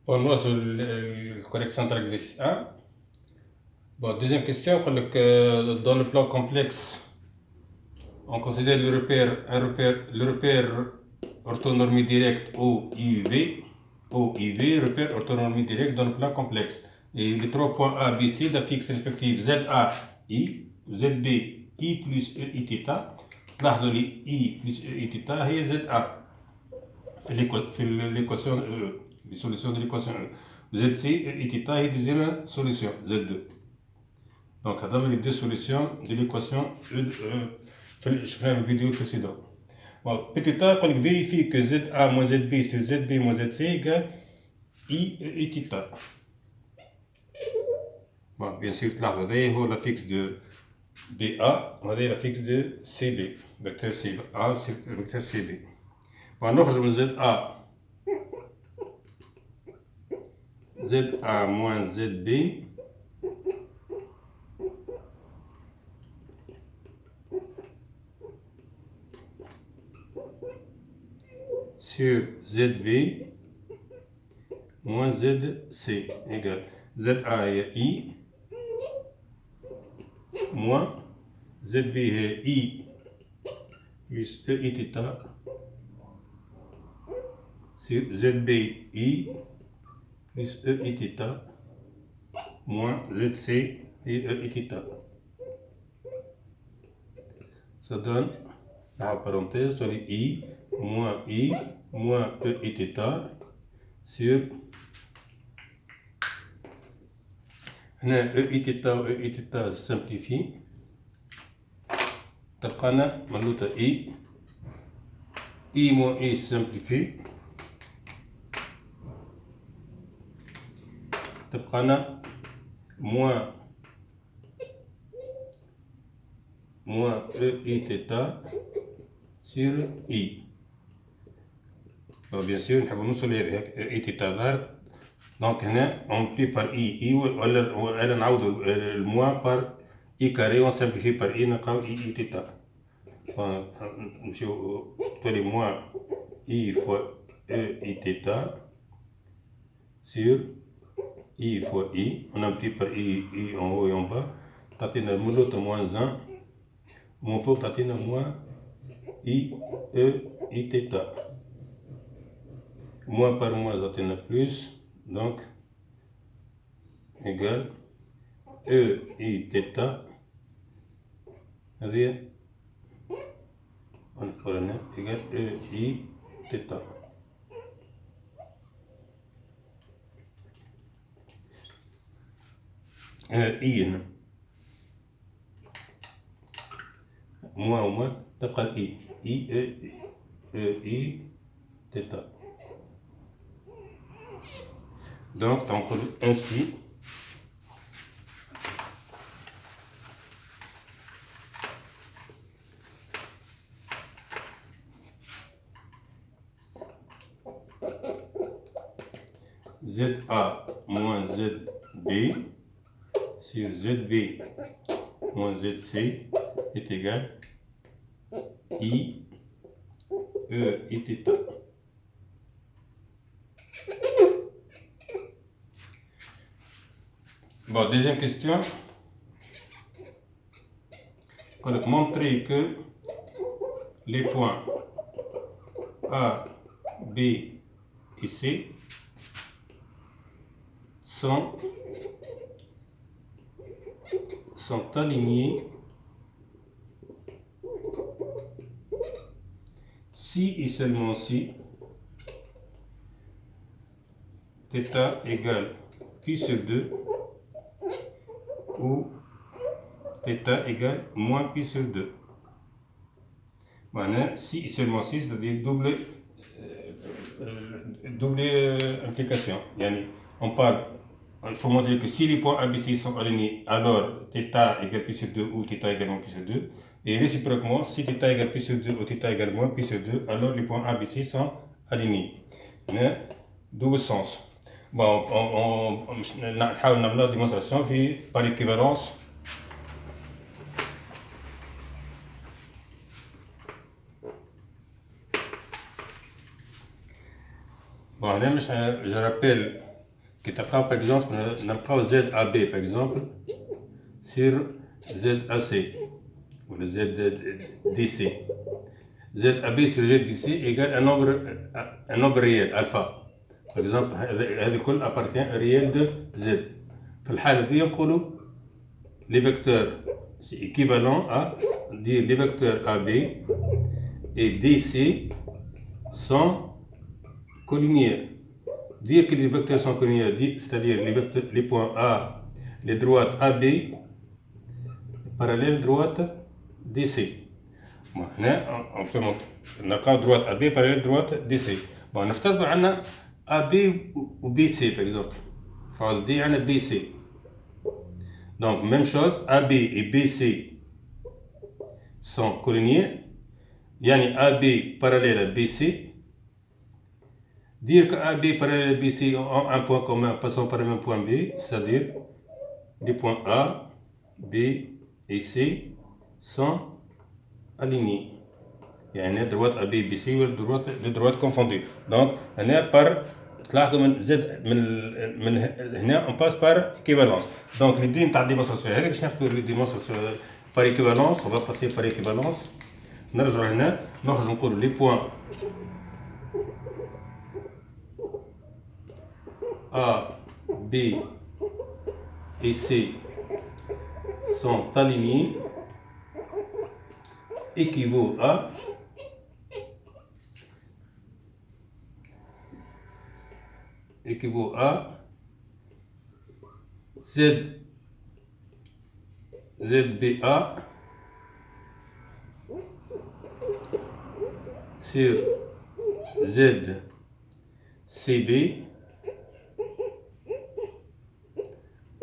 On voit sur le correction centrale exercice 1. Bon, deuxième question, dans le plan complexe, on considère le repère orthonormé direct OIV, repère orthonormé direct dans le plan complexe. Et les 3 points A, B, C d'affixes respectifs ZA, I, ZB, I plus E, I θ. لاحظوا لي I plus E, I θ هي ZA في l'équation E, les solutions de l'équation E. ZC, E, I θ هي deuxième solution, Z2. Donc, هذا les deux solutions de l'équation E. Je ferai une vidéo précédente. Bon, petit a, on vérifie que ZA moins ZB sur ZB moins ZC égale I, E, I θ. Bon, bien sûr, là, هذا la fixe de BA, وهذا la fixe de CB, vecteur CA, vecteur CB. Bon, نخرج من ZA moins ZB sur ZB moins ZC égale ZA est I moins ZB est I plus E, I θ sur ZB I plus E, I θ moins ZC et E, I θ. Ça donne, la parenthèse, sur I moins E, I θ sur هنا E, I θ و E, I θ simplifie. تبقى لنا ملوطة I moins I simplifie. تبقى لنا moins E, I θ sur I. bien sûr نحب نوصل لهذا I θ ظهر. دونك هنا on multiplie par I ولا نعوض الموان par I carré on simplifie par I نلقاو I θ. نمشيو تولي moins I fois E, I θ sur I fois I. On multiplie par I en haut et en bas. تعطينا الملوطة moins 1. من فوق تعطينا moins I, E, I θ. Moins par moins تعطينا plus. Donc égal E, I θ. هذه ونكتبها هنا égal E, I θ. I هنا moins وموان تبقى I I θ. Donc on ainsi ZA moins ZB sur ZB moins ZC est égal I, E, I θ. Bon, deuxième question. On montrer que les points A, B et C sont alignés si et seulement si θ égale pi sur 2 ou θ égale moins pi sur 2. Voilà, si et seulement si, c'est-à-dire double implication. On parle, il faut montrer que si les points ABC sont alignés, alors θ égale pi sur 2 ou θ égale moins pi sur 2. Et réciproquement, si θ égale pi sur 2 ou θ égale moins pi sur 2, alors les points ABC sont alignés. Double sens. Bon, نحاول نعمل démonstration par équivalence. Bon, je rappelle Qui تلقاو par exemple نلقاو ZAB par exemple sur ZAC ou le ZDC. ZAB sur ZDC égale un nombre réel alpha. Par exemple هذا كل appartient à réel de Z. في الحالة دي نقولوا les vecteurs c'est équivalent à dire les vecteurs AB et DC sont collinéaires. Dire que les vecteurs sont collinéaires, c'est-à-dire les points A, les droites AB, parallèles droite DC. Bon, on peut montrer droite AB parallèle droite DC. Bon, نفترض عندنا AB ou BC par exemple. فعل دي عندنا BC. Donc même chose, AB et BC sont collinéaires. يعني AB parallèle à BC. Dire que AB parallèle à BC ont un point commun passant par le même point B, c'est-à-dire les points A, B et C sont alignés. يعني droite AB BC les droites confondues. Donc هنا par تلاحظوا من زد من هنا on passe par équivalence. Donc l'idée نتاع الديمونستراسيون هذه باش ناخذوا الديمونستراسيون par équivalence, on va passer par équivalence. نرجعوا هنا نخرج نقولوا les points A, B et C sont alignés équivaut à ZBA sur ZCB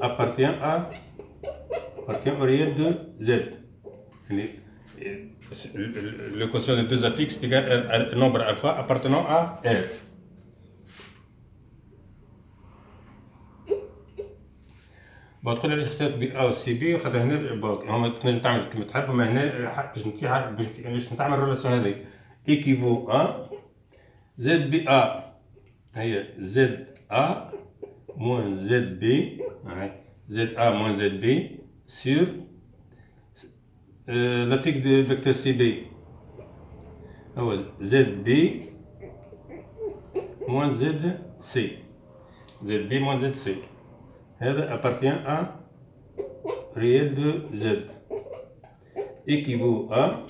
appartient au réel de Z. Le quotient de 2 affixes est égal à un nombre alpha appartenant à R. bon تقول لي اخترت ب A و C B خاطر هنا هما تنجم تعمل كيما تحب اما هنا باش نتعمل الريلاسيون هذه équivaut à ZBA هي ZA moins ZB ZA moins ZB sur l'affixe de vecteur CB هو ZB moins ZC ZB moins ZC هذا appartient à réel de Z équivaut à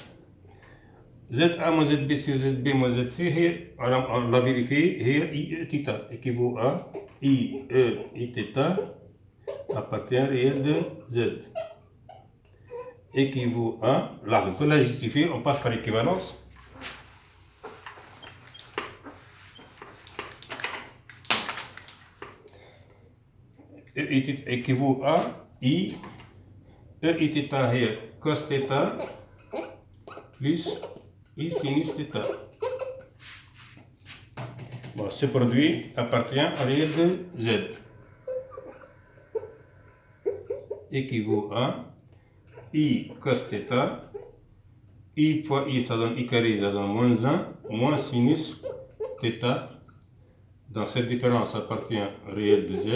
ZA moins ZB sur ZB moins ZC on l'a vérifié هي I E θ équivaut à I E I θ appartient à réel de Z équivaut à là on peut la justifier on passe par équivalence. équivaut à I E I θ هي cos θ plus I sinus θ. Bon, ce produit appartient à réel de Z équivaut à I cos θ I fois I ça donne I carré ça donne moins 1 moins sinus θ. Donc cette différence appartient au réel de Z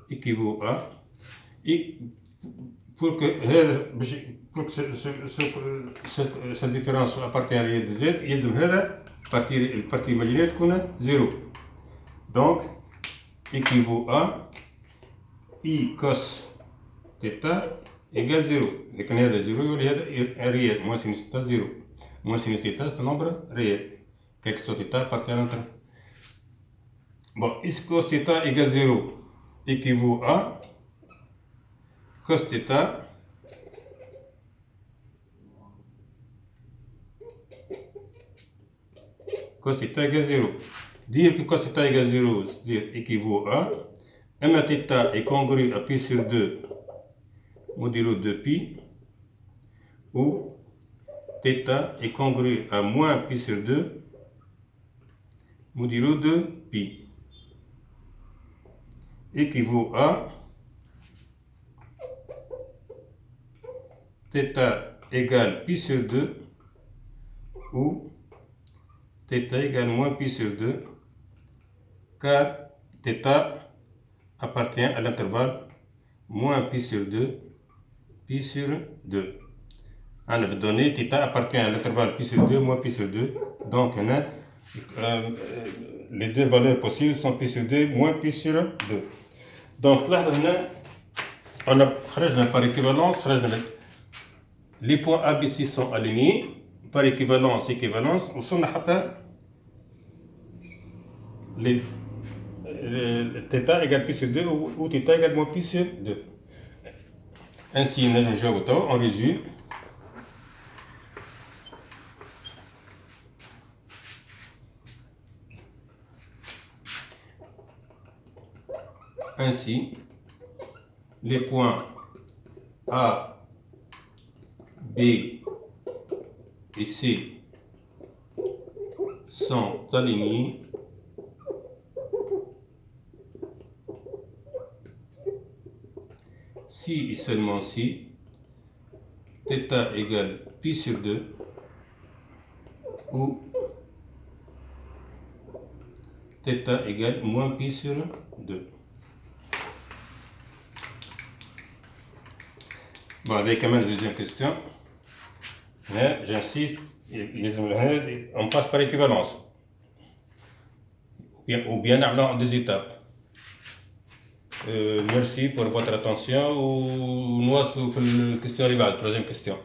équivaut à pour que cette différence appartient à réel de Z يلزم هذا البارتي imaginaire تكون 0. donc équivaut à I cos θ égale 0 لكن هذا 0 يولي هذا réel moins sinus θ 0 moins sinus θ c'est un nombre réel quelque chose θ appartient à notre bon is cos θ égale 0 équivaut à cos θ égale 0. Dire que cos θ égale 0, c'est-à-dire équivaut à m θ est congru à pi sur 2 modulo 2pi ou θ est congru à moins pi sur 2 modulo 2pi équivaut à θ égale pi sur 2 ou θ égale moins pi sur 2, car θ appartient à l'intervalle moins pi sur 2, pi sur 2. On va donner θ appartient à l'intervalle pi sur 2, moins pi sur 2. Donc, on a, les deux valeurs possibles sont pi sur 2, moins pi sur 2. Donc là, on a par équivalence, les points A, B, C sont alignés par équivalence, on les θ égale pi sur 2 ou θ égale moins pi sur 2. Ainsi, on résume. Ainsi, les points A, B et C sont alignés si et seulement si θ égale pi sur 2 ou θ égale moins pi sur 2. Bon, avec quand même la deuxième question. Mais j'insiste, on passe par équivalence. Ou bien en deux étapes. Merci pour votre attention. Ou nous, sur la question rivale, troisième question.